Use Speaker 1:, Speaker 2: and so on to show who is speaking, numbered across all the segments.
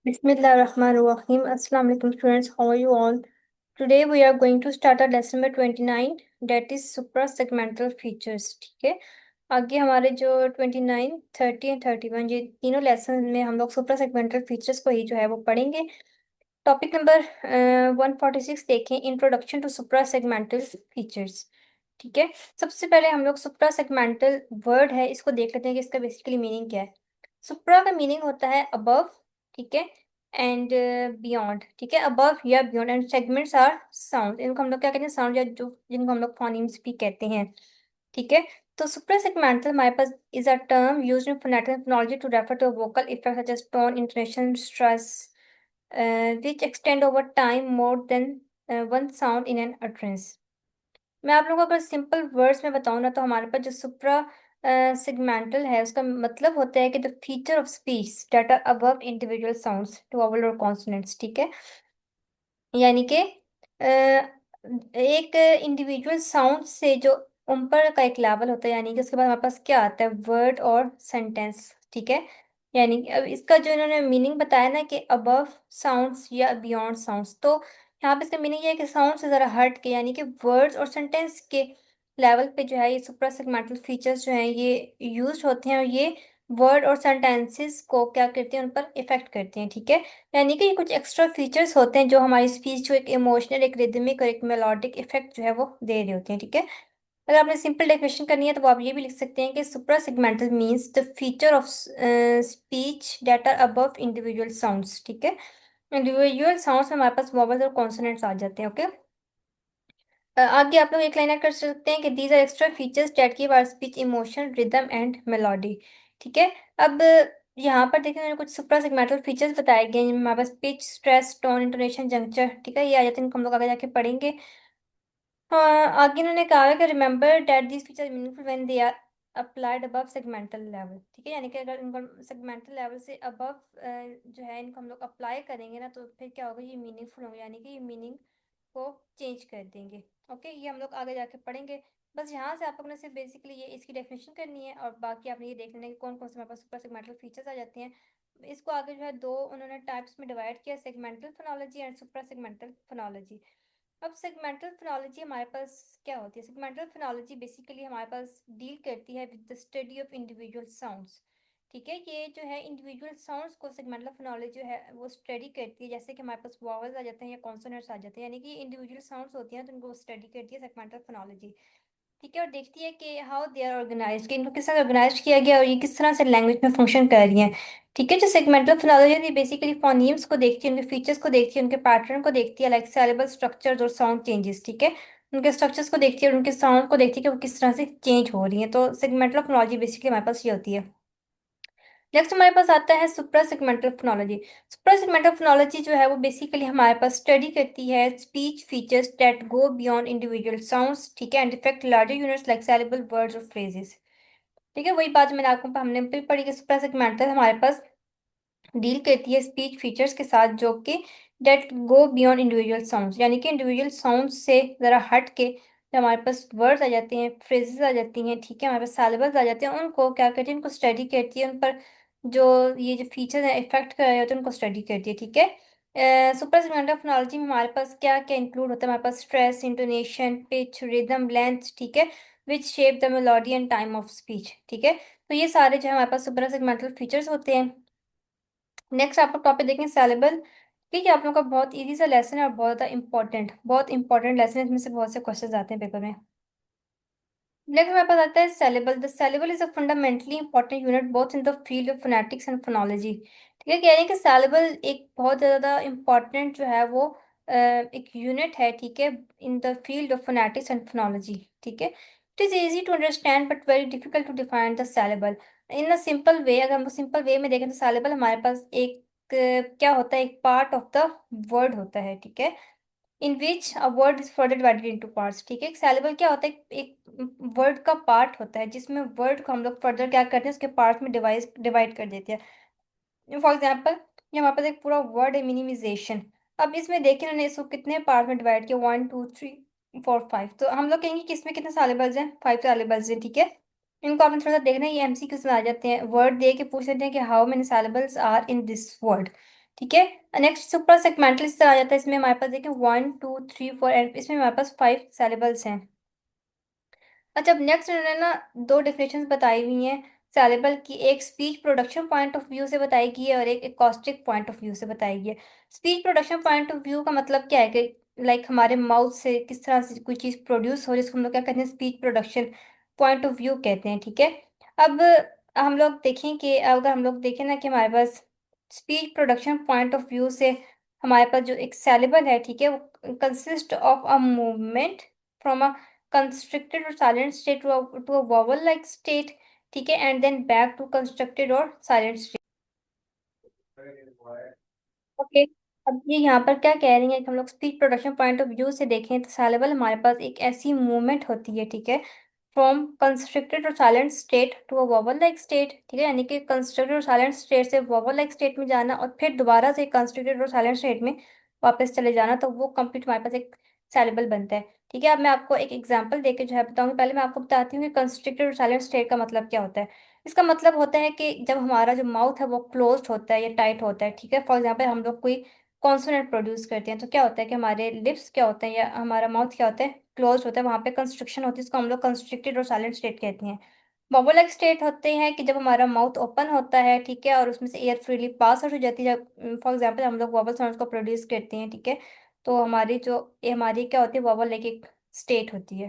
Speaker 1: Bismillahirrahmanirrahim. Assalamu alaikum students. How are you all? Today we are going to start our lesson number 29 that is suprasegmental features. ठीक है, आगे हमारे जो 29, 30 and 31 ये तीनों lesson में हम लोग सुप्रासेगमेंटल फीचर्स को ही जो है वो पढ़ेंगे। टॉपिक नंबर 146 देखें, इंट्रोडक्शन टू सुप्रासेगमेंटल फीचर्स। ठीक है, सबसे पहले हम लोग सुप्रासेगमेंटल वर्ड है इसको देख लेते हैं कि इसका बेसिकली मीनिंग क्या है। सुप्रा का मीनिंग होता है अबव, ठीक है, एंड बियॉन्ड, ठीक है, अबव या beyond, and segments are sound, इनको हम लोग क्या कहते हैं, साउंड, या जो जिनको हम लोग फोनीम्स भी कहते हैं। ठीक है, तो सुप्रासेगमेंटल हमारे पास is a term used in phonetic phonology to refer to vocal effect such as tone, intonation, stress, which extend over time more than one sound in an utterance। मैं आप लोगों को अगर सिंपल वर्ड्स में बताऊँ ना, तो हमारे पास जो सुप्रा सेगमेंटल है उसका मतलब होता है कि the feature of speech that are above individual sounds to vowel और कॉन्सोनेंट्स। ठीक है, यानी कि एक इंडिविजुअल साउंड से जो ऊपर का एक लेवल होता है, यानी कि उसके बाद हमारे पास क्या आता है, वर्ड और सेंटेंस। ठीक है, यानी कि अब इसका जो इन्होंने मीनिंग बताया ना कि अबव साउंड्स या बियॉन्ड साउंड्स, तो यहाँ पे इसका मीनिंग ये है कि साउंड से ज़रा हट के, यानी कि वर्ड्स और सेंटेंस के लेवल पे जो है ये सुप्रासेगमेंटल फीचर्स जो हैं ये यूज होते हैं, और ये वर्ड और सेंटेंसेस को क्या करते हैं, उन पर इफेक्ट करते हैं। ठीक है, यानी कि ये कुछ एक्स्ट्रा फीचर्स होते हैं जो हमारी स्पीच को एक इमोशनल, एक रिदमिक और एक मेलोडिक इफेक्ट जो है वो दे रहे होते हैं। ठीक है, अगर आपने सिंपल डेफिनेशन करनी है तो वो आप ये भी लिख सकते हैं कि suprasegmental means the feature of speech that are above individual sounds. ठीक है, इंडिविजुअल साउंड्स में हमारे पास वॉवल्स और कॉन्सोनेंट्स आ जाते हैं। ओके, आगे आप लोग एक लाइन ऐड कर सकते हैं कि these are extra features that give our speech emotion, rhythm and melody. ठीक है, अब यहाँ पर देखिए मैंने कुछ सुप्रा सेगमेंटल फीचर्स बताए गए हैं जिनमें हमारे पास pitch, stress, tone, intonation, juncture, ठीक है, ये आ जाते हैं, इनको हम लोग आगे जाके पढ़ेंगे। हाँ, आगे इन्होंने कहा है कि remember that these feature meaningful when they are applied above segmental level. ठीक है, यानी कि अगर इनको सेगमेंटल लेवल से अबव जो है इनको हम लोग अप्लाई करेंगे ना, तो फिर क्या होगा, ये मीनिंगफुल होंगे, यानी कि ये मीनिंग को चेंज कर देंगे। ओके, ये हम लोग आगे जाके पढ़ेंगे। बस यहाँ से आप लोगों ने सिर्फ बेसिकली ये इसकी डेफिनेशन करनी है, और बाकी आपने ये देख लेना कि कौन कौन से हमारे पास सुपर सेगमेंटल फीचर्स आ जाते हैं। इसको आगे जो है दो उन्होंने टाइप्स में डिवाइड किया, segmental phonology and super segmental phonology. अब सेगमेंटल फोनोलॉजी हमारे पास क्या होती है, सेगमेंटल फोनोलॉजी बेसिकली हमारे पास डील करती है with the study of individual sounds. ठीक है, ये जो है इंडिविजुअल साउंड्स को सेगमेंटल फोनोलॉजी जो है वो स्टडी करती है, जैसे कि हमारे पास वॉवल्स आ जाते हैं या कॉन्सोनेंट्स आ जाते हैं, यानी कि इंडिविजुअल साउंड्स होती हैं तो उनको स्टडी करती है सेगमेंटल फोनोलॉजी। ठीक है, और देखती है कि हाउ दे आर ऑर्गेनाइज, कि इनको किस तरह ऑर्गेनाइज किया गया और ये किस तरह से लैंग्वेज में फंक्शन कर रही हैं। ठीक है, जो सेगमेंटल फोनोलॉजी है बेसिकली फोनीम्स को देखती है, उनके फीचर्स को देखती है, उनके पैटर्न को देखती है, लाइक सैलेबल स्ट्रक्चर्स और साउंड चेंजेस। ठीक है, उनके स्ट्रक्चर्स को देखती है और उनके साउंड को देखती है कि वो किस तरह से चेंज हो रही है। तो सेगमेंटल फोनोलॉजी बेसिकली हमारे पास ये होती है। नेक्स्ट हमारे पास आता है suprasegmental phonology. Suprasegmental phonology जो है वो बेसिकली हमारे पास स्टडी करती है speech features that go beyond individual sounds, ठीक है, and effect larger units like syllable words और फ्रेजेस। ठीक है, वही बात मैंने आपको हमने भी पढ़ी कि सुप्रा सेगमेंटल हमारे पास डील करती है स्पीच फीचर्स के साथ जो कि that go beyond individual sounds, यानी कि इंडिविजुअल साउंड्स से ज़रा हट के जो हमारे पास वर्ड्स आ जाते हैं, फ्रेजेस आ जाती हैं, ठीक है, हमारे पास सैलेबल्स आ जाते हैं, उनको क्या करती है, उनको स्टडी करती है, उन पर जो ये जो फीचर्स हैं इफेक्ट कर रहे होते हैं उनको स्टडी करती है। ठीक है, सुपर सेगमेंटल फोनोलॉजी में हमारे पास क्या क्या इंक्लूड होता है, हमारे पास stress, intonation, pitch, rhythm, length, ठीक है, which shape the melody and time of speech. ठीक है, तो ये सारे जो है हमारे पास सुपर सेगमेंटल फीचर्स होते हैं। नेक्स्ट आप लोग टॉपिक देखें सैलेबल। ठीक है, आप लोगों का बहुत इजी सा लेसन है और बहुत इंपॉर्टेंट लेसन है, इसमें से बहुत से क्वेश्चन आते हैं पेपर में। नेक्स्ट हमारे पास आता है syllable. The syllable is a fundamentally important unit both in the field of phonetics and phonology. ठीक है, कह रहे हैं कि सैलेबल एक बहुत ज़्यादा इंपॉर्टेंट जो है वो एक यूनिट है, ठीक है, in the field of phonetics and phonology. ठीक है, it is easy to understand but very difficult to define the syllable in a simple way. अगर हम सिंपल वे में देखें तो सैलेबल हमारे पास एक क्या होता है, एक पार्ट ऑफ द वर्ड होता है। ठीक है, in which a word is further divided into parts. ठीक है, एक सेलेबल क्या होता है, एक वर्ड का पार्ट होता है जिसमें वर्ड को हम लोग फर्दर क्या करते हैं, उसके पार्ट्स में डिवाइड कर देते हैं। फॉर एग्जाम्पल, ये हमारे पास एक पूरा वर्ड है मिनिमाइजेशन। अब इसमें देखिए उन्होंने इसको कितने पार्ट में डिवाइड किया, 1 2 3 4 5, तो हम लोग कहेंगे कि इसमें कितने सैलेबल्स हैं, 5 सैलेबल्स हैं। ठीक है, इनको आपने थोड़ा सा देखना है, ये एमसीक्यूज में आ जाते हैं, वर्ड दे के पूछ लेते हैं कि how many syllables are in this word. ठीक है। नेक्स्ट सुपर सेगमेंटल इससे आ जाता है, इसमें हमारे पास देखिए 1 2 3 4 एंड इसमें हमारे पास 5 सेलेबल्स हैं। अच्छा, अब नेक्स्ट उन्होंने ना दो डेफिनेशंस बताई हुई हैं सैलेबल की, एक speech production point of view से बताई गई है और एक एकॉस्टिक पॉइंट ऑफ व्यू से बताई गई है। Speech production point of view का मतलब क्या है कि लाइक हमारे माउथ से किस तरह से कोई चीज़ प्रोड्यूस हो, जिसको हम लोग क्या कहते हैं, speech production point of view कहते हैं। ठीक है। अब हम लोग देखें कि अगर हम लोग देखें ना कि हमारे पास speech production point of view से हमारे पास जो एक सैलेबल है, ठीक है, वो consist of a movement from a constricted or silent state to a vowel like state, ठीक है, and then back to constructed or silent state। Okay. अब ये यहाँ पर क्या कह रही है कि हम लोग speech production point of view से देखें तो सैलेबल हमारे पास एक ऐसी मूवमेंट होती है, ठीक है, from constructed or silent state to a vowel like state, ठीक है, यानी कि कंस्ट्रक्टेड और साइलेंट स्टेट से वोवल लाइक स्टेट में जाना और फिर दोबारा से कंस्ट्रक्टेड और साइलेंट स्टेट में वापस चले जाना, तो वो कंप्लीट हमारे पास एक सैलेबल बनता है। ठीक है। अब मैं आपको एक एग्जांपल देके जो है बताऊंगी। पहले मैं आपको बताती हूँ कि कंस्ट्रक्टेड और साइलेंट स्टेट का मतलब क्या होता है। इसका मतलब होता है कि जब हमारा जो माउथ है वो क्लोज्ड होता है या टाइट होता है, ठीक है, फॉर एग्जाम्पल हम लोग कोई कॉन्सोनेंट प्रोड्यूस करते हैं तो क्या होता है कि हमारे लिप्स क्या होते हैं या हमारा माउथ क्या होता है, क्लोज होता है, वहां पे कंस्ट्रक्शन होती है, इसको हम लोग कंस्ट्रिक्टेड और साइलेंट स्टेट कहते हैं। बबल लाइक स्टेट होते हैं कि जब हमारा माउथ ओपन होता है, ठीक है, और उसमें से एयर फ्रीली पास आउट हो जाती है, फॉर एग्जाम्पल हम लोग बबल साउंड को प्रोड्यूस करते हैं, ठीक है, तो हमारी जो ये हमारी क्या होती है, बबल लाइक एक स्टेट होती है।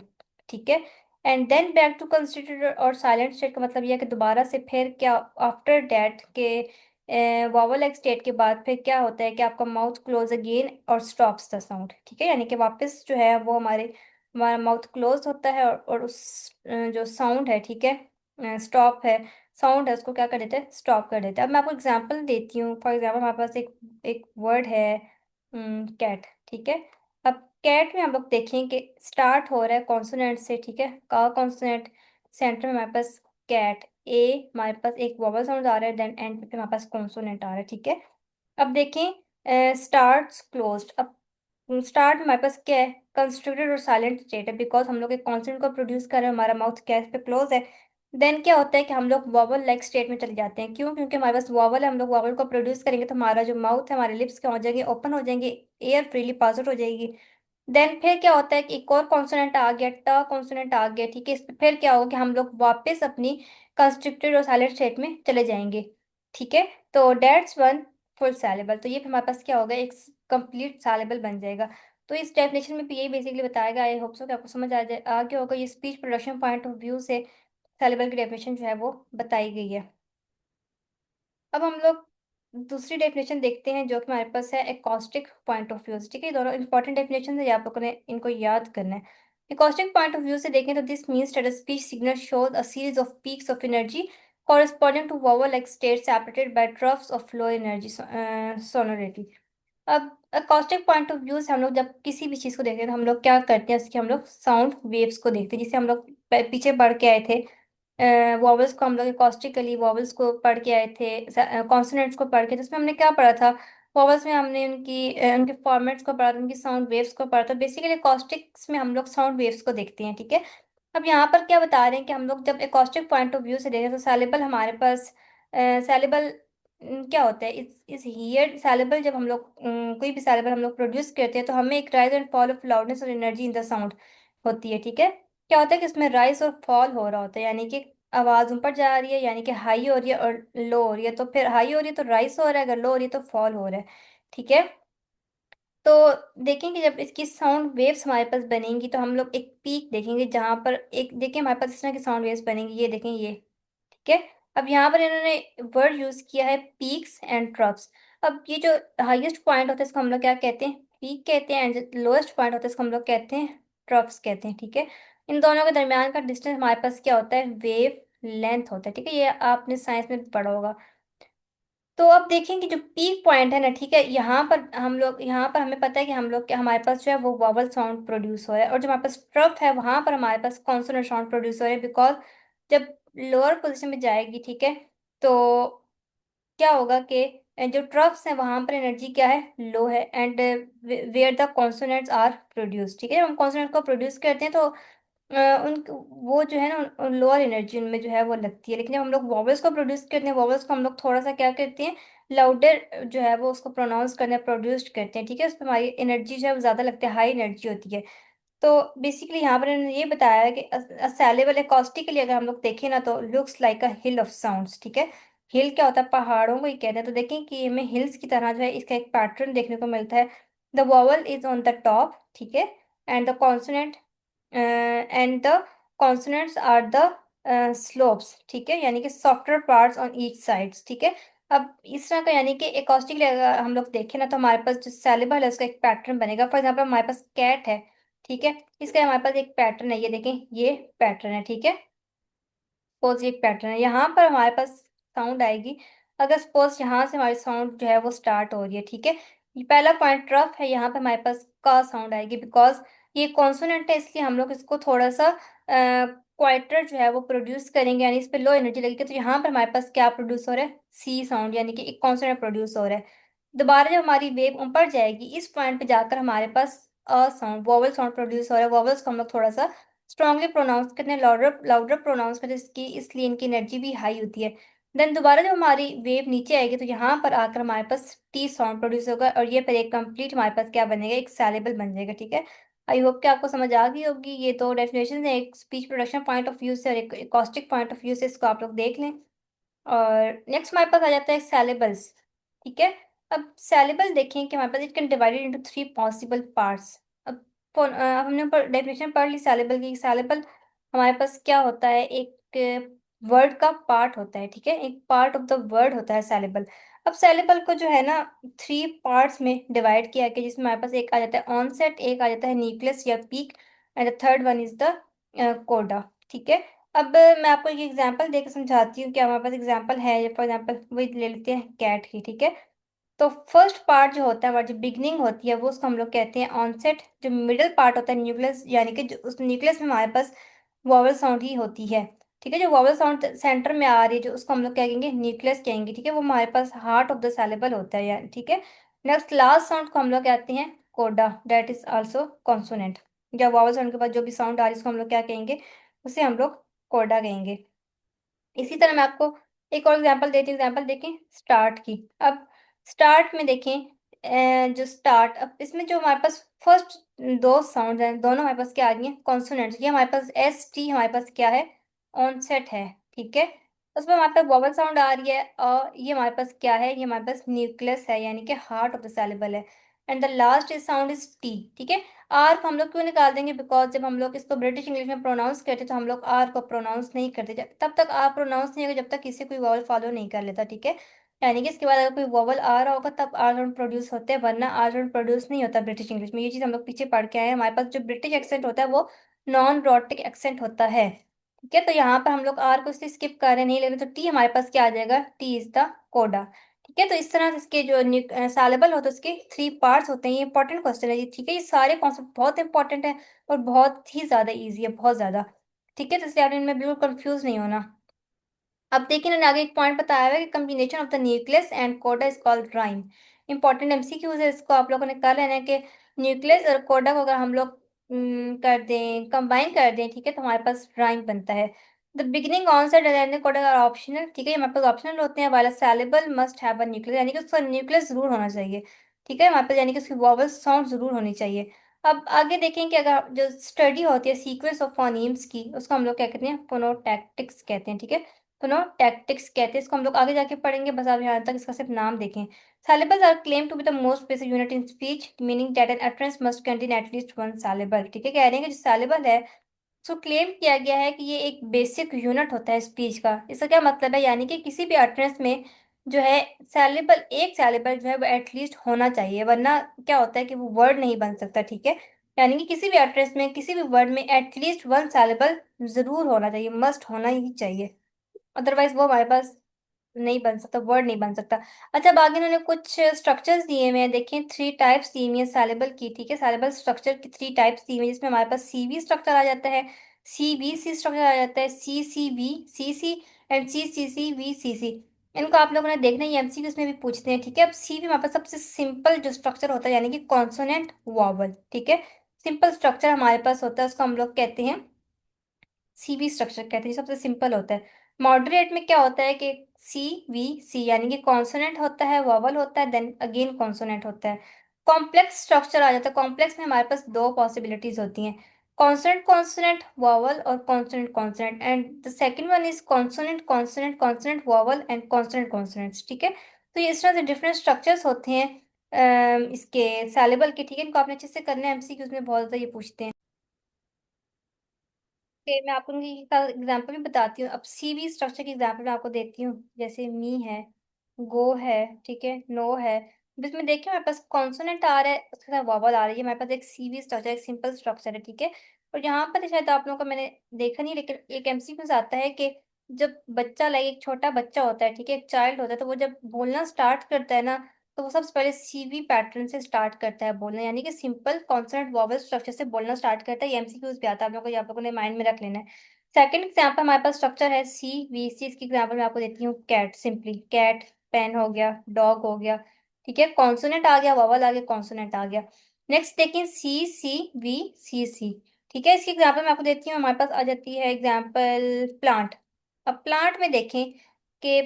Speaker 1: ठीक है। And then back to constructed or silent state का मतलब यह है कि दोबारा से फिर क्या आफ्टर डैट के वॉवल लाइक स्टेट के बाद फिर क्या होता है कि आपका माउथ क्लोज अगेन और स्टॉप्स द साउंड, ठीक है, यानी कि वापस जो है वो हमारा माउथ क्लोज होता है और उस जो साउंड है, ठीक है, स्टॉप है, साउंड है, उसको क्या कर देते हैं, स्टॉप कर देते हैं। अब मैं आपको एग्जांपल देती हूँ। फॉर एग्जांपल हमारे पास एक एक वर्ड है कैट, ठीक है। अब कैट में हम लोग देखें कि स्टार्ट हो रहा है कॉन्सोनेंट से, ठीक है, का कॉन्सोनेंट, सेंटर में हमारे पास कैट ए, हमारे पास एक वॉवल साउंड आ रहा है, देन एंड पे फिर हमारे पास कॉन्सोनेंट आ रहा है। ठीक है। अब देखें स्टार्ट क्लोज्ड। अब स्टार्ट हमारे पास क्या है, कंस्ट्रक्टेड और साइलेंट स्टेट है, बिकॉज हम लोग एक कॉन्सोनेंट को प्रोड्यूस कर रहे हैं, हमारा माउथ कैस पे क्लोज है। देन क्या होता है कि हम लोग वॉवल लाइक स्टेट में चले जाते हैं। क्यों? क्योंकि हमारे पास वॉवल है, हम लोग वॉवल को प्रोड्यूस करेंगे तो हमारा जो माउथ है, हमारे लिप्स क्या हो जाएंगे, ओपन हो जाएंगे, एयर फ्रीली पास आउट हो जाएगी। देन फिर क्या होता है कि एक और कॉन्सोनेंट आ गया, ट कॉन्सोनेंट आ गया, ठीक है, इस पे फिर क्या होगा कि हम लोग वापस अपनी कंस्ट्रक्टेड और साइलेंट स्टेट में चले जाएंगे। ठीक है। तो डेट्स वन फुल सैलेबल, तो ये फिर हमारे पास क्या होगा, एक कंप्लीट सैलेबल बन जाएगा। तो इस डेफिनेशन में भी यही बेसिकली बताएगा। आई होप सो कि आपको समझ आ गया होगा। ये speech production point of view से सैलेबल की डेफिनेशन जो है वो बताई गई है। अब हम लोग दूसरी डेफिनेशन देखते हैं जो कि हमारे पास है एकॉस्टिक पॉइंट ऑफ व्यू। ठीक है, ये दोनों इंपॉर्टेंट डेफिनेशन है, आप लोगों ने इनको याद करना है। एकॉस्टिक पॉइंट ऑफ व्यू से देखें तो this means that a speech signal shows a series of peaks of energy corresponding to vowel like states separated by troughs of low energy sonority। अब अकॉस्टिक पॉइंट ऑफ व्यू से हम लोग जब किसी भी चीज़ को देखते हैं तो हम लोग क्या करते हैं, उसकी हम लोग साउंड वेव्स को देखते हैं, जिसे हम लोग पीछे पढ़ के आए थे। वॉवल्स को हम लोग अकॉस्टिकली वॉवल्स को पढ़ के आए थे, कॉन्सोनेंट्स को पढ़ के, जिसमें हमने क्या पढ़ा था, वॉवल्स में हमने उनके फॉर्मेट्स को पढ़ा था, उनकी साउंड वेव्स को पढ़ा था। बेसिकली अकॉस्टिक्स में हम लोग साउंड वेव्स को देखते हैं। ठीक है। अब यहाँ पर क्या बता रहे हैं कि हम लोग जब एकॉस्टिक पॉइंट ऑफ व्यू से देखें तो सैलेबल हमारे पास सैलेबल क्या होता है, इस हियर सैलेबल जब हम लोग कोई भी सैलेबल हम लोग प्रोड्यूस करते हैं तो हमें एक rise and fall of loudness और एनर्जी इन द साउंड होती है। ठीक है। क्या होता है कि इसमें राइज और फॉल हो रहा होता है, यानी कि आवाज ऊपर जा रही है, यानी कि हाई हो रही है और लो हो रही है, तो फिर हाई हो रही है तो राइज हो रहा है, अगर लो हो रही है तो फॉल हो रहा है। ठीक है। तो देखेंगे जब इसकी साउंड वेव्स हमारे पास बनेंगी तो हम लोग एक पीक देखेंगे, जहां पर एक देखिए हमारे पास इस तरह की साउंड वेव्स बनेंगी, ये देखें ये। ठीक है। अब यहाँ पर इन्होंने वर्ड यूज किया है पीक्स एंड ट्रफ्स। अब ये जो हाईएस्ट पॉइंट होता है इसको हम लोग क्या कहते हैं, पीक कहते हैं, एंड जो लोएस्ट पॉइंट होता है इसको हम लोग कहते हैं ट्रफ्स कहते हैं। ठीक है। इन दोनों के दरमियान का डिस्टेंस हमारे पास क्या होता है, वेव लेंथ होता है। ठीक है, ये आपने साइंस में भी पढ़ा होगा। तो अब देखेंगे जो पीक पॉइंट है ना, ठीक है, यहाँ पर हमें पता है कि हम लोग के हमारे पास जो है वो वॉवल साउंड प्रोड्यूस हो रहा है, और जो हमारे पास ट्रफ है वहां पर हमारे पास कॉन्सोनेंट साउंड प्रोड्यूस हो रहा है, बिकॉज जब लोअर पोजीशन में जाएगी, ठीक है, तो क्या होगा कि जो ट्रफ्स है वहां पर एनर्जी क्या है, लो है, and where the consonants are produce. ठीक है, हम कॉन्सोनेंट को प्रोड्यूस करते हैं तो उन वो जो है ना लोअर एनर्जी उनमें जो है वो लगती है, लेकिन जब हम लोग वॉवल्स को प्रोड्यूस करते हैं, वॉवल्स को हम लोग थोड़ा सा क्या करते हैं, लाउडर जो है वो उसको प्रोनाउंस करने प्रोड्यूस करते हैं, ठीक है, उस पर हमारी एनर्जी जो है वो ज्यादा लगती है, हाई एनर्जी होती है। तो बेसिकली यहाँ पर इन्होंने ये बताया है कि असेलेबल एकॉस्टिकली अगर हम लोग देखें ना तो looks like a hill of sounds, ठीक है। हिल क्या होता है, पहाड़ों को ही कहते हैं, तो देखें कि हमें हिल्स की तरह जो है इसका एक पैटर्न देखने को मिलता है। The vowel is on the top, ठीक है, and the consonant and the consonants are the slopes, ठीक है, यानी कि software parts on each sides, ठीक है। अब इस तरह का यानी कि एकॉस्टिकली अगर हम लोग देखें ना तो हमारे पास जो सैलिबल है उसका एक पैटर्न बनेगा। फॉर एग्जाम्पल हमारे पास कैट है, ठीक है, इसका हमारे पास एक पैटर्न है, ये देखें ये पैटर्न है, ठीक है। सपोज ये एक पैटर्न है, यहाँ पर हमारे पास साउंड आएगी। अगर सपोज यहाँ से हमारी साउंड जो है वो स्टार्ट हो रही है, ठीक है, ये पहला पॉइंट रफ है, यहाँ पे हमारे पास का साउंड आएगी, बिकॉज ये कॉन्सोनेंट है, इसलिए हम लोग इसको थोड़ा सा क्वाइटर जो है वो प्रोड्यूस करेंगे, यानी इस पे लो एनर्जी लगेगी, तो यहाँ पर हमारे पास क्या प्रोड्यूस हो रहा है, सी साउंड, यानी कि एक कॉन्सोनेंट प्रोड्यूस हो रहा है। दोबारा जब हमारी वेव ऊपर जाएगी इस पॉइंट पे जाकर हमारे पास a sound, vowel sound produce हो रहा है। वोवल्स को हम लोग थोड़ा सा स्ट्रांगली प्रोनाउंस करते हैं, लाउडर लाउडर प्रोनाउंस करते हैं, इसकी इसलिए इनकी एनर्जी भी हाई होती है। देन दोबारा जब हमारी वेव नीचे आएगी तो यहाँ पर आकर हमारे पास टी साउंड प्रोड्यूस होगा, और ये फिर एक कंप्लीट हमारे पास क्या बनेगा, एक सैलेबल बन जाएगा, ठीक है। आई होप कि आपको समझ आ गई होगी। ये तो डेफिनेशन है एक speech production point of view से और एक एकॉस्टिक पॉइंट ऑफ व्यू से, इसको आप लोग देख लें। और नेक्स्ट हमारे पास आ जाता है सैलेबल्स, ठीक है। अब सैलेबल देखें कि हमारे पास it can divided into three possible parts. अब हमने ऊपर डेफिनेशन पढ़ ली सैलेबल की। सैलेबल हमारे पास क्या होता है, एक वर्ड का पार्ट होता है, ठीक है, एक पार्ट ऑफ द वर्ड होता है सैलेबल। अब सैलेबल को जो है ना थ्री पार्ट्स में डिवाइड किया गया, जिसमें हमारे पास एक आ जाता है ऑनसेट, एक आ जाता है न्यूक्लियस या peak, and the third one is the कोडा, ठीक है। अब मैं आपको एक एग्जांपल देकर समझाती हूँ कि हमारे पास एग्जांपल है, फॉर एग्जांपल वही ले लेते हैं कैट की, ठीक है। तो फर्स्ट पार्ट जो होता है, हमारी जो बिगनिंग होती है वो उसको हम लोग कहते हैं ऑनसेट। जो मिडिल पार्ट होता है न्यूक्लियस, यानी कि जो उस न्यूक्लियस में हमारे पास वॉवल साउंड ही होती है, ठीक है। जो वॉवल साउंड सेंटर में आ रही है जो उसको हम लोग क्या कहेंगे, न्यूक्लियस कहेंगे, ठीक है, वो हमारे पास हार्ट ऑफ द सैलेबल होता है यार, ठीक है। नेक्स्ट लास्ट साउंड को हम लोग कहते हैं कोडा, दैट इज आल्सो कॉन्सोनेंट। जब वॉवल साउंड के बाद जो भी साउंड आ रही है उसको हम लोग क्या कहेंगे, उसे हम लोग कोडा कहेंगे। इसी तरह मैं आपको एक और एग्जांपल देती हूँ। एग्जांपल देखें स्टार्ट की। अब स्टार्ट में देखें जो स्टार्ट, अब इसमें जो हमारे पास फर्स्ट दो साउंड हैं दोनों हमारे पास क्या आ रही हैं, कॉन्सोनेंट्स। ये हमारे पास एस टी हमारे पास क्या है, ऑनसेट है, ठीक है। उसमें हमारे पास वॉवल साउंड आ रही है, और ये हमारे पास क्या है, ये हमारे पास न्यूक्लियस है, यानी कि हार्ट ऑफ द सेलेबल है। And the last is sound is T, ठीक है। आर को हम लोग क्यों निकाल देंगे, बिकॉज जब हम लोग इसको ब्रिटिश इंग्लिश में प्रोनाउंस करते तो हम लोग आर को प्रोनाउंस नहीं करते, तब तक आर प्रोनाउंस नहीं होगा जब तक किसी कोई वॉवल फॉलो नहीं कर लेता, ठीक है। यानी कि इसके बाद अगर कोई वॉवल आ रहा होगा तब आर साउंड प्रोड्यूस होते हैं, वरना आर साउंड प्रोड्यूस नहीं होता ब्रिटिश इंग्लिश में। ये चीज़ हम लोग पीछे पढ़ के आए हैं। हमारे पास जो ब्रिटिश एक्सेंट होता है वो नॉन रॉटिक एक्सेंट होता है, ठीक है। तो यहाँ पर हम लोग आर को इसलिए स्किप कर रहे हैं, नहीं ले रहे, तो टी हमारे पास क्या आ जाएगा, टी इज द कोडा, ठीक है। तो इस तरह से इसके जो सैलेबल होते हैं उसके थ्री पार्ट्स होते हैं। ये इंपॉर्टेंट क्वेश्चन है ये, ठीक है। ये सारे कॉन्सेप्ट बहुत इंपॉर्टेंट है और बहुत ही ज्यादा इजी है, बहुत ज्यादा, ठीक है। तो इसलिए आपने इनमें बिल्कुल कंफ्यूज नहीं होना। अब देखिए इन्होंने आगे एक पॉइंट बताया हुआ है कि combination of the nucleus and coda is called rhyme. Important MCQs है, इसको आप लोगों ने कर लेना है कि न्यूक्लियस और कोडा को अगर हम लोग कर दें, कंबाइन कर दें, ठीक है, तो हमारे पास राइम बनता है। The beginning onset and ending coda are optional, ठीक है, ये हमारे पास ऑप्शनल होते हैं। वाला syllable must have a nucleus, यानी कि उसका न्यूक्लियस जरूर होना चाहिए, ठीक है, हमारे पास, यानी कि उसकी वॉवल साउंड जरूर होनी चाहिए। अब आगे देखें कि अगर जो स्टडी होती है सीक्वेंस ऑफ फोनीम्स की, उसको हम लोग क्या कहते हैं, फोनोटैक्टिक्स कहते हैं, ठीक है। तो नो टैक्टिक्स कहते हैं इसको, हम लोग आगे जाके पढ़ेंगे, बस आप यहाँ तक इसका सिर्फ नाम देखें। Syllables are claimed to be the most basic unit in speech, meaning that an utterance must contain at least one syllable, ठीक है। कह रहे हैं कि जो syllable है उसको क्लेम किया गया है कि ये एक बेसिक यूनिट होता है स्पीच का। इसका क्या मतलब है, यानी कि किसी भी अटरेंस में जो है सैलेबल, एक सैलेबल जो है वो एटलीस्ट होना चाहिए, वरना क्या होता है कि वो वर्ड नहीं बन सकता, ठीक है। यानी कि किसी भी अटरेंस में किसी भी वर्ड में एटलीस्ट वन सैलेबल जरूर होना चाहिए, मस्ट होना ही चाहिए, अदरवाइज वो हमारे पास नहीं बन सकता, वर्ड नहीं बन सकता। अच्छा, अब आगे इन्होंने कुछ स्ट्रक्चर्स दिए हुए हैं, देखिए थ्री टाइप्स दी हुई है सैलेबल की, ठीक है। सैलेबल स्ट्रक्चर की थ्री टाइप्स दी हुई है, जिसमें हमारे पास सीवी स्ट्रक्चर आ जाता है, सीवीसी स्ट्रक्चर आ जाता है, सीसीवी सीसी एंड सीसीसी इनको आप लोगों ने देखना है, ये एमसीक्यू इसमें भी पूछते हैं, ठीक है। अब सीवी हमारे पास सबसे सिंपल जो स्ट्रक्चर होता है, यानी कि कॉन्सोनेंट वॉवल, ठीक है। सिंपल स्ट्रक्चर हमारे पास होता है, उसको हम लोग कहते हैं CV स्ट्रक्चर कहते हैं, ये सबसे सिंपल होता है। मॉडरेट में क्या होता है कि CVC यानी कि कॉन्सोनेंट होता है, वॉवल होता है, देन अगेन कॉन्सोनेंट होता है। कॉम्प्लेक्स स्ट्रक्चर आ जाता है। कॉम्प्लेक्स में हमारे पास दो पॉसिबिलिटीज होती हैं, कॉन्सोनेंट कॉन्सोनेंट वॉवल और consonant consonant, and the second one is consonant consonant consonant vowel and consonant consonants, ठीक है। तो ये इस तरह से डिफरेंट स्ट्रक्चर्स होते हैं इसके सैलेबल के, ठीक है। इनको आपने अच्छे से करना है, MCQs में बहुत ज्यादा ये पूछते हैं। मैं आपको एग्जाम्पल भी बताती हूँ। अब CV स्ट्रक्चर की एग्जाम्पल मैं आपको देती हूँ। जैसे मी है, गो है, ठीक है, नो है। अब इसमें देखिए हमारे पास कॉन्सोनेंट आ रहा है, उसके साथ वॉवल आ रही है। हमारे पास एक CV स्ट्रक्चर, एक सिंपल स्ट्रक्चर है, ठीक है। और यहाँ पर शायद आप लोगों को मैंने देखा नहीं, लेकिन एक MCQ आता है कि जब बच्चा, लाइक एक छोटा बच्चा होता है, ठीक है, एक चाइल्ड होता है, तो वो जब बोलना स्टार्ट करता है ना, तो वो सबसे पहले CV पैटर्न से स्टार्ट करता है बोलना, यानी कि सिंपल कॉन्सोनेंट वॉवल स्ट्रक्चर से बोलना स्टार्ट करता है। ये MCQs भी आता है, आप लोगों ने माइंड में रख लेना है। सेकंड एग्जाम्पल हमारे पास स्ट्रक्चर है CVC। इसकी एग्जाम्पल मैं आपको देती हूँ। कैट, सिंपली कैट, पेन हो गया, डॉग हो गया, ठीक है, कॉन्सोनेंट आ गया, वॉवल आ गया, कॉन्सोनेंट आ गया। नेक्स्ट देखें CCVCC, ठीक है। इसकी एग्जाम्पल मैं आपको देती हूँ। हमारे पास आ जाती है एग्जाम्पल प्लांट। अब प्लांट में देखें कि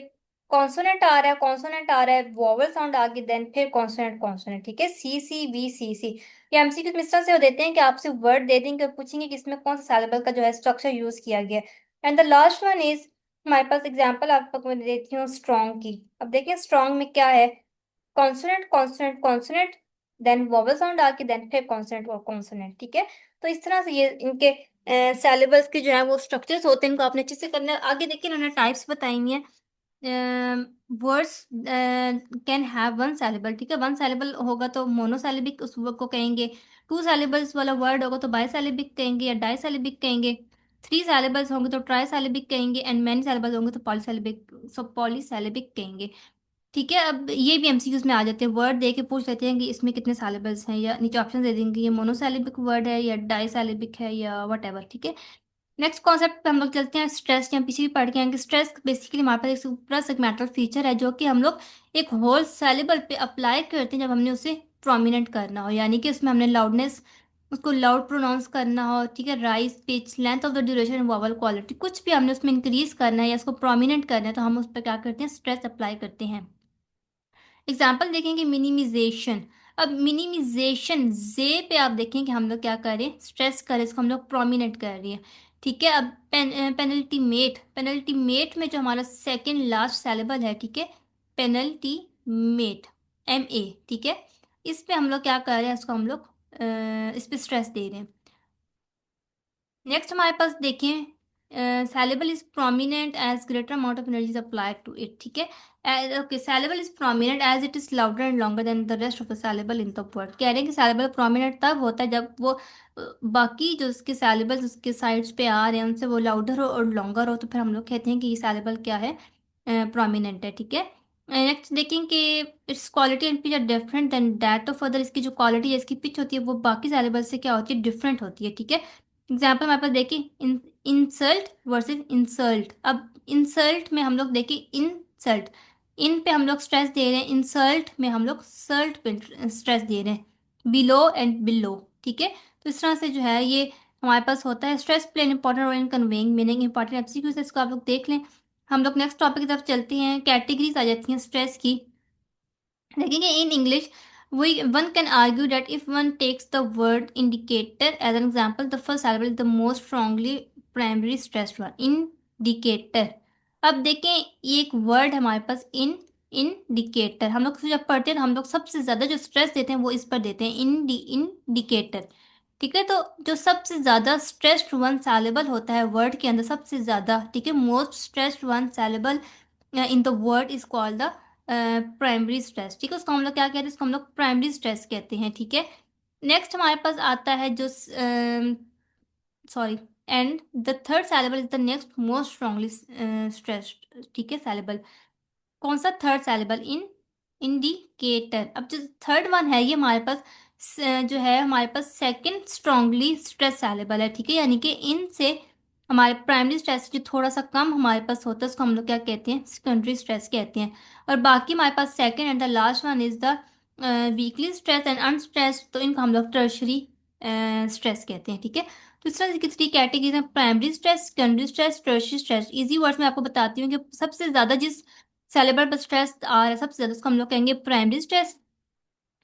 Speaker 1: कॉन्सोनेंट आ रहा है, कॉन्सोनेंट आ रहा है, वॉवल साउंड आ गई, देन फिर कॉन्सोनेंट कॉन्सोनेंट, ठीक है, CCVCC। ये MCQ इस तरह से हो देते हैं कि आपसे वर्ड दे देंगे और पूछेंगे कि इसमें कौन सा सैलेबल का जो है स्ट्रक्चर यूज किया गया है। And the last one is, हमारे पास एग्जांपल आपको मैं देती हूँ स्ट्रॉन्ग की। अब देखिए स्ट्रॉन्ग में क्या है, consonant consonant consonant, then vowel sound आके, देन फिर कॉन्सोनेंट और कॉन्सोनेंट, ठीक है। तो इस तरह से ये इनके सैलेबल्स के जो है वो स्ट्रक्चर्स होते हैं, इनको आपने अच्छे से करना है। आगे देखिए इन्होंने टाइप्स बताई हुई हैं। वर्ड्स कैन हैव वन सैलेबल, ठीक है, वन सैलेबल होगा तो मोनोसैलेबिक उस वर्ड को कहेंगे। टू सैलेबल्स वाला वर्ड होगा तो बाईसैलेबिक कहेंगे या डाईसैलेबिक कहेंगे। थ्री सैलेबल्स होंगे तो ट्राईसैलेबिक कहेंगे, एंड मैनी सैलेबल्स होंगे तो पॉलीसैलेबिक, सो पॉलीसैलेबिक कहेंगे, ठीक है। अब ये भी MCQs में आ जाते हैं, वर्ड दे के पूछ लेते हैं कि इसमें कितने सैलेबल्स हैं, या नीचे ऑप्शन दे देंगे ये मोनोसैलेबिक वर्ड है या डाईसैलेबिक है या वट एवर, ठीक है। नेक्स्ट कॉन्सेप्ट पे हम लोग चलते हैं, स्ट्रेस, के हम पीछे भी पढ़ के आएंगे। स्ट्रेस बेसिकली हमारे पास एक सुप्रा सेगमेंटल फीचर है जो कि हम लोग एक होल सेलेबल पे अप्लाई करते हैं जब हमने उसे प्रोमिनेंट करना हो, यानी कि उसमें हमने लाउडनेस, उसको लाउड प्रोनाउंस करना हो, ठीक है, rise, pitch, length of the duration, vowel quality, कुछ भी हमने उसमें इंक्रीज करना है या उसको प्रोमिनेंट करना है तो हम उस पर क्या करते हैं, स्ट्रेस अप्लाई करते हैं। एग्जाम्पल देखेंगे मिनिमिजेशन। अब मिनिमिजेशन जे पे आप देखें कि हम लोग क्या करें, स्ट्रेस करें, इसको हम लोग प्रोमिनेंट कर रही है, ठीक है। अब पेनल्टीमेट, पेनल्टीमेट में जो हमारा सेकंड लास्ट सैलेबल है, ठीक है, पेनल्टीमेट, MA, ठीक है, इस पे हम लोग क्या कर रहे हैं, इसको हम लोग इस पे स्ट्रेस दे रहे हैं। नेक्स्ट हमारे पास देखें, syllable is prominent as greater amount of energy is applied to it, ठीक है। Okay, syllable is prominent as it is louder and longer than the rest of the syllable in the word. कह रहे हैं कि सैलेबल prominent तब होता है जब वो बाकी जो उसके सैलेबल्स उसके साइड्स पे आ रहे हैं उनसे वो लाउडर हो और लॉन्गर हो, तो फिर हम लोग कहते हैं कि ये सैलेबल क्या है, प्रोमिनेंट है, ठीक है। नेक्स्ट देखें कि its quality and pitch are different than that of other. इसकी जो क्वालिटी है, इसकी पिच होती है, वो बाकी सैलेबल से क्या होती है, डिफरेंट होती है, ठीक है। एग्जाम्पल हमारे पास देखिए, इंसल्ट वर्सेस इंसल्ट। अब इंसल्ट में हम लोग देखिए इंसल्ट, इन पे हम लोग स्ट्रेस दे रहे हैं, इंसल्ट में हम लोग सल्ट पे स्ट्रेस दे रहे हैं, बिलो एंड बिलो, ठीक है। तो इस तरह से जो है ये हमारे पास होता है। Stress play an important role in conveying meaning, important MCQ है, इसको आप लोग देख लें। हम लोग नेक्स्ट टॉपिक की तरफ चलते हैं। कैटेगरीज आ जाती हैं स्ट्रेस की। देखेंगे in English, we one can argue that if one takes the word indicator as an example, the first syllable is the most strongly primary stressed one, indicator। अब देखें ये एक वर्ड हमारे पास इंडिकेटर, हम लोग जब पढ़ते हैं तो हम लोग सबसे ज्यादा जो स्ट्रेस देते हैं वो इस पर देते हैं, इंडिकेटर, ठीक है। तो जो सबसे ज्यादा स्ट्रेस्ड वन सैलेबल होता है वर्ड के अंदर, सबसे ज्यादा, ठीक है, most stressed one syllable in the word is called the primary stress, ठीक है। उसको हम लोग क्या कहते हैं, इसको हम लोग प्राइमरी स्ट्रेस कहते हैं, ठीक है। नेक्स्ट हमारे पास आता है जो sorry, and the third syllable is the next most strongly stressed, ठीक है, सैलेबल। कौन सा थर्ड सैलेबल, इंडिकेटर। अब जो थर्ड वन है ये हमारे पास जो है हमारे पास सेकंड स्ट्रांगली स्ट्रेस सैलेबल है, ठीक है, यानी कि इनसे हमारे प्राइमरी स्ट्रेस जो थोड़ा सा कम हमारे पास होता है उसको हम लोग क्या कहते हैं, सेकेंडरी स्ट्रेस कहते हैं। और बाकी हमारे पास second and the last one is the weakly stress and unstress, तो इनको हम लोग टर्शरी स्ट्रेस कहते हैं, ठीक है। तो इस तरह की थ्री कैटेगरीज हैं, primary stress, secondary stress, tertiary stress. Easy words में आपको बताती हूँ कि सबसे ज्यादा जिस सेलेबल पर स्ट्रेस आ रहा है सबसे ज्यादा, उसको हम लोग कहेंगे प्राइमरी स्ट्रेस।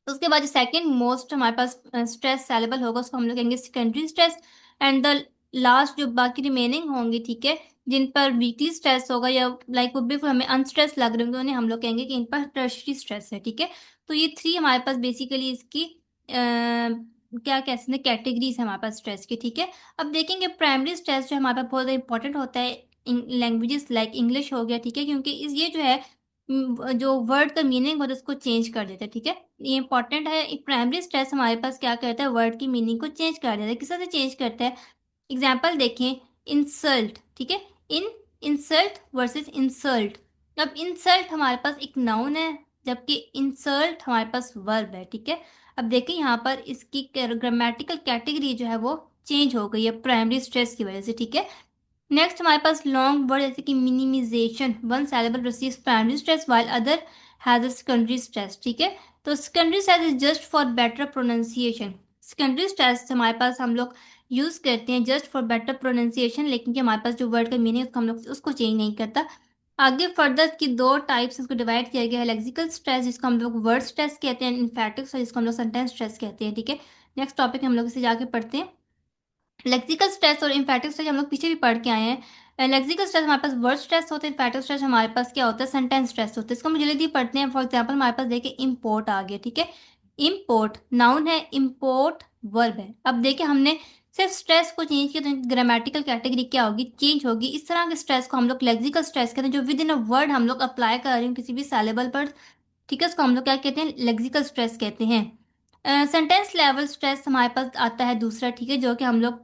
Speaker 1: उसके बाद जो सेकंड मोस्ट हमारे पास स्ट्रेस सैलेबल होगा उसको हम लोग कहेंगे secondary stress. And the last जो बाकी रिमेनिंग होंगी, ठीक है, जिन पर वीकली स्ट्रेस होगा या लाइक वो बिल्कुल हमें अनस्ट्रेस लग रहे होंगे, उन्हें हम लोग कहेंगे कि इन पर टर्शरी स्ट्रेस है, ठीक है। तो ये थ्री हमारे पास बेसिकली इसकी क्या कह सकते हैं कैटेगरीज है हमारे पास स्ट्रेस की, ठीक है। अब देखेंगे प्राइमरी स्ट्रेस जो हमारे पास बहुत इंपॉर्टेंट होता है लैंग्वेजेस लाइक इंग्लिश हो गया, ठीक है, क्योंकि इस ये जो है जो वर्ड का मीनिंग होता है उसको चेंज कर देता है, ठीक है। ये इंपॉर्टेंट है। प्राइमरी स्ट्रेस हमारे पास क्या करता है, वर्ड की मीनिंग को चेंज कर देता है। किस तरह से चेंज करता है, एग्जाम्पल देखें, इंसल्ट, ठीक है, इन इंसल्ट वर्सेस इंसल्ट। अब इंसल्ट हमारे पास एक नाउन है, जबकि इंसल्ट हमारे पास वर्ब है, ठीक है। अब देखें यहाँ पर इसकी ग्रामेटिकल कैटेगरी जो है वो चेंज हो गई है प्राइमरी स्ट्रेस की वजह से, ठीक है। नेक्स्ट हमारे पास लॉन्ग वर्ड जैसे कि minimization, one syllable receives primary stress while other has a secondary stress, ठीक है। तो secondary stress is just for better pronunciation. Secondary stress हमारे पास हम लोग यूज करते हैं जस्ट फॉर बेटर प्रोनाउंसिएशन, लेकिन कि हमारे पास जो वर्ड का मीनिंग हम लोग उसको चेंज नहीं करता। आगे फर्दर की दो टाइप्स इसको डिवाइड किया गया है, लेक्सिकल स्ट्रेस जिसको हम लोग वर्ड स्ट्रेस कहते हैं, इन्फैटिक स्ट्रेस जिसको हम लोग सेंटेंस स्ट्रेस कहते हैं, ठीक है। नेक्स्ट टॉपिक हम लोग इसे जाके पढ़ते हैं। लेक्सिकल स्ट्रेस और इम्फेटिक स्ट्रेस हम लोग पीछे भी पढ़ के आए हैं। लेक्सिकल स्ट्रेस हमारे पास वर्ड स्ट्रेस होता है, इम्फेटिक स्ट्रेस हमारे पास क्या होता है, सेंटेंस स्ट्रेस होता है। इसको हम जल्दी पढ़ते हैं। फॉर एग्जांपल हमारे पास देखिए इम्पोर्ट आ गया, ठीक है। इम्पोर्ट नाउन है, इम्पोर्ट वर्ब है। अब देखिए हमने सिर्फ स्ट्रेस को चेंज किया तो ग्रामेटिकल कैटेगरी क्या होगी, चेंज होगी। इस तरह के स्ट्रेस को हम लोग लेक्सिकल स्ट्रेस कहते हैं, जो विद इन अ वर्ड हम लोग अप्लाई कर रहे हैं किसी भी सैलेबल पर, ठीक है। उसको हम लोग क्या कहते हैं, लेक्सिकल स्ट्रेस कहते हैं। सेंटेंस लेवल स्ट्रेस हमारे पास आता है दूसरा, ठीक है, जो कि हम लोग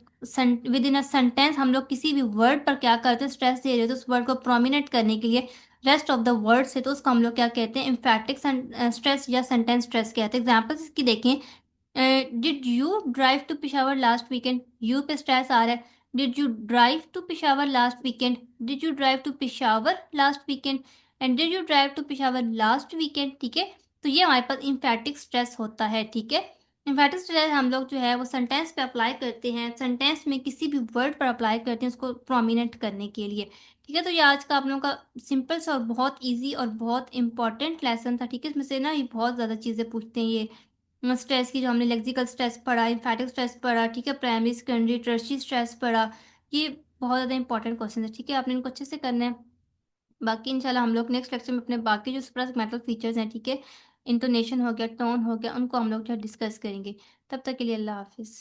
Speaker 1: विद इन अ सेंटेंस हम लोग किसी भी वर्ड पर क्या करते हैं, स्ट्रेस दे रहे हो तो उस वर्ड को प्रोमिनेंट करने के लिए रेस्ट ऑफ द वर्ड से, तो उसको हम लोग क्या कहते हैं, इम्फैटिक स्ट्रेस या सेंटेंस स्ट्रेस कहते हैं। एग्जाम्पल्स इसकी देखें, did you drive to Peshawar last weekend, you पे स्ट्रेस आ रहा है। Did you drive to Peshawar last weekend, did you drive to Peshawar last weekend, and did you drive to Peshawar last weekend, ठीक है। तो ये हमारे पास इम्फैटिक स्ट्रेस होता है, ठीक है। इम्फैटिक स्ट्रेस हम लोग जो है वो सेंटेंस पे अप्लाई करते हैं, सेंटेंस में किसी भी वर्ड पर अप्लाई करते हैं उसको प्रोमिनेंट करने के लिए, ठीक है। तो ये आज का आप लोगों का सिंपल सा और बहुत इजी और बहुत इंपॉर्टेंट लेसन था, ठीक है। इसमें से ना ये बहुत ज़्यादा चीज़ें पूछते हैं ये स्ट्रेस की, जो हमने लेक्सिकल स्ट्रेस पढ़ा, इम्फैटिक स्ट्रेस पढ़ा, ठीक है, प्राइमरी सेकेंडरी टर्शियरी स्ट्रेस पढ़ा। ये बहुत ज़्यादा इंपॉर्टेंट क्वेश्चन है, ठीक है। आपने इनको अच्छे से करना है। बाकी इंशाल्लाह हम लोग नेक्स्ट लेक्चर में अपने बाकी जो सबक मेंटल फीचर्स हैं, ठीक है, इंटोनेशन हो गया, टोन हो गया, उनको हम लोग जो डिस्कस करेंगे। तब तक के लिए अल्लाह हाफिज़।